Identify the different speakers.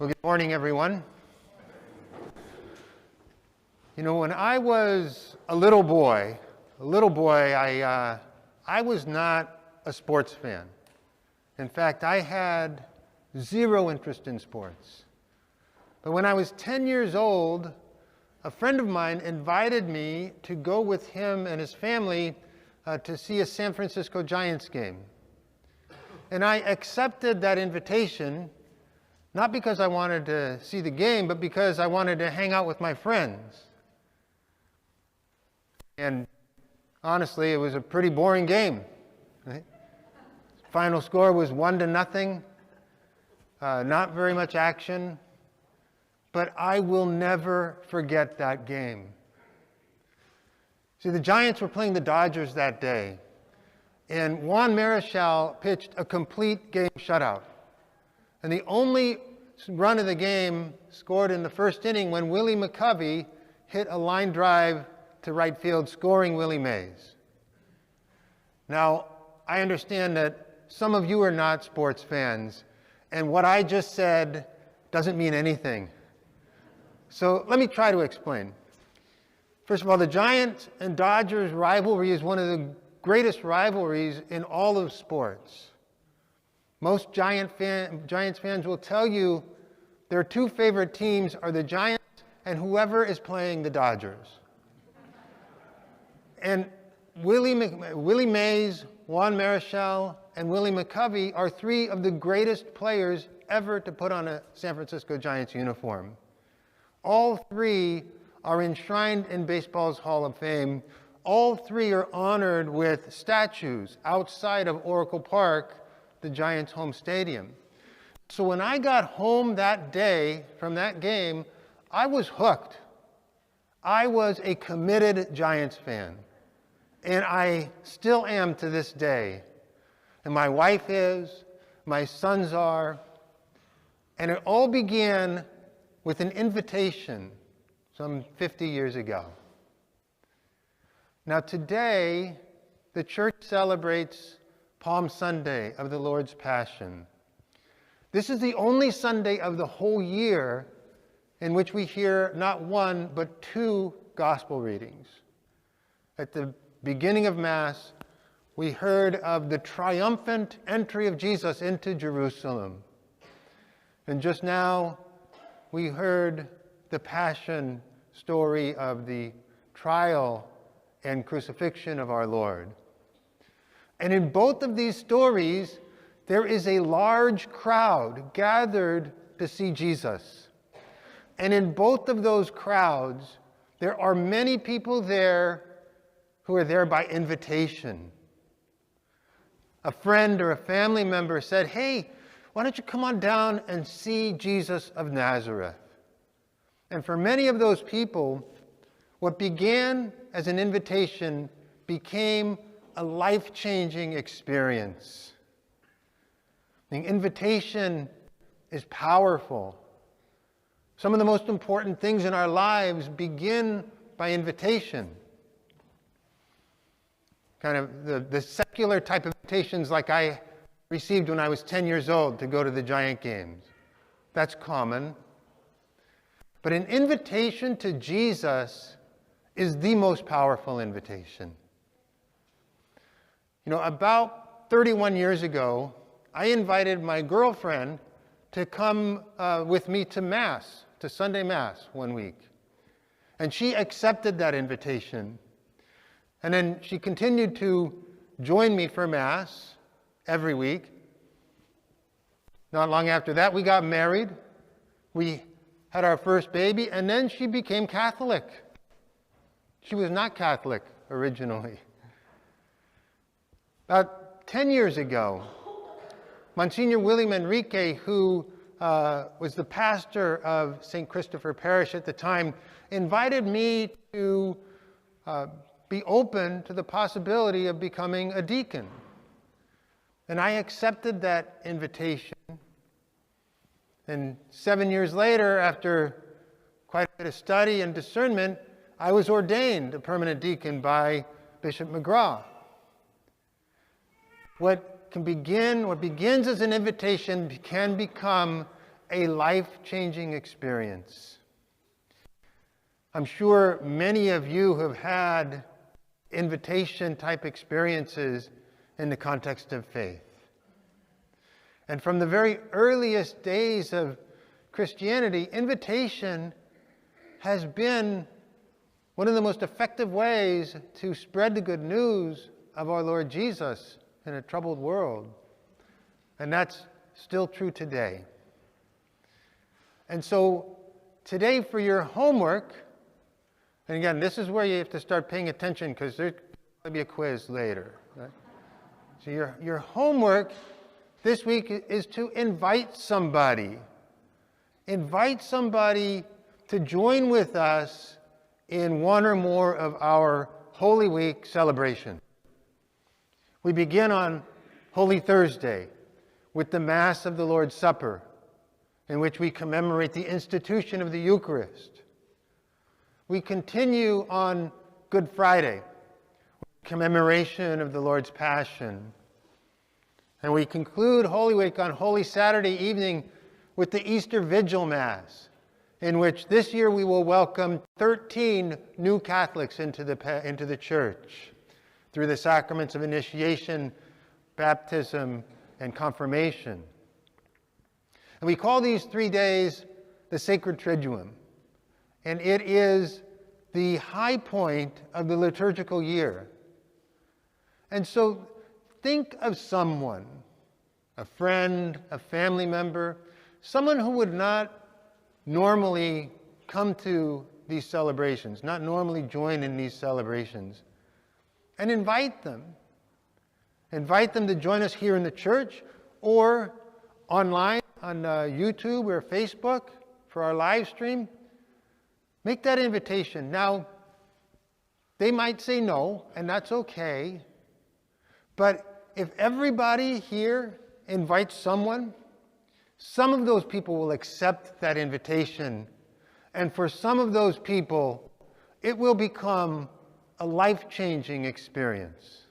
Speaker 1: Well, good morning, everyone. When I was a little boy, I was not a sports fan. In fact, I had zero interest in sports. But when I was 10 years old, a friend of mine invited me to go with him and his family to see a San Francisco Giants game. And I accepted that invitation, not because I wanted to see the game, but because I wanted to hang out with my friends. And honestly, it was a pretty boring game. Right? Final score was 1-0. Not very much action. But I will never forget that game. See, the Giants were playing the Dodgers that day. And Juan Marichal pitched a complete game shutout. And the only run of the game scored in the first inning when Willie McCovey hit a line drive to right field, scoring Willie Mays. Now, I understand that some of you are not sports fans, and what I just said doesn't mean anything. So let me try to explain. First of all, the Giants and Dodgers rivalry is one of the greatest rivalries in all of sports. Most Giants fans will tell you their two favorite teams are the Giants and whoever is playing the Dodgers. And Willie Mays, Juan Marichal, and Willie McCovey are three of the greatest players ever to put on a San Francisco Giants uniform. All three are enshrined in baseball's Hall of Fame. All three are honored with statues outside of Oracle Park, the Giants' home stadium. So when I got home that day from that game, I was hooked. I was a committed Giants fan. And I still am to this day. And my wife is, my sons are. And it all began with an invitation some 50 years ago. Now today, the church celebrates Palm Sunday of the Lord's Passion. This is the only Sunday of the whole year in which we hear not one, but two gospel readings. At the beginning of Mass, we heard of the triumphant entry of Jesus into Jerusalem. And just now, we heard the Passion story of the trial and crucifixion of our Lord. And in both of these stories, there is a large crowd gathered to see Jesus. And in both of those crowds, there are many people there who are there by invitation. A friend or a family member said, "Hey, why don't you come on down and see Jesus of Nazareth?" And for many of those people, what began as an invitation became a life-changing experience. The invitation is powerful. Some of the most important things in our lives begin by invitation. Kind of the secular type of invitations like I received when I was 10 years old to go to the Giant games. That's common. But an invitation to Jesus is the most powerful invitation. About 31 years ago, I invited my girlfriend to come with me to Mass, to Sunday Mass one week. And she accepted that invitation. And then she continued to join me for Mass every week. Not long after that, we got married. We had our first baby, and then she became Catholic. She was not Catholic originally. About 10 years ago, Monsignor William Enrique, who was the pastor of St. Christopher Parish at the time, invited me to be open to the possibility of becoming a deacon. And I accepted that invitation. And 7 years later, after quite a bit of study and discernment, I was ordained a permanent deacon by Bishop McGraw. What begins as an invitation can become a life-changing experience. I'm sure many of you have had invitation-type experiences in the context of faith. And from the very earliest days of Christianity, invitation has been one of the most effective ways to spread the good news of our Lord Jesus in a troubled world. And that's still true today. And so today for your homework, and again, this is where you have to start paying attention because there's going to be a quiz later. Right? So your homework this week is to invite somebody. Invite somebody to join with us in one or more of our Holy Week celebration. We begin on Holy Thursday with the Mass of the Lord's Supper, in which we commemorate the institution of the Eucharist. We continue on Good Friday with commemoration of the Lord's Passion. And we conclude Holy Week on Holy Saturday evening with the Easter Vigil Mass, in which this year we will welcome 13 new Catholics into the Church through the sacraments of initiation, baptism, and confirmation. And we call these 3 days the Sacred Triduum. And it is the high point of the liturgical year. And so think of someone, a friend, a family member, someone who would not normally come to these celebrations, not normally join in these celebrations, and invite them. Invite them to join us here in the church or online on YouTube or Facebook for our live stream. Make that invitation. Now, they might say no, and that's okay. But if everybody here invites someone, some of those people will accept that invitation. And for some of those people, it will become a life-changing experience.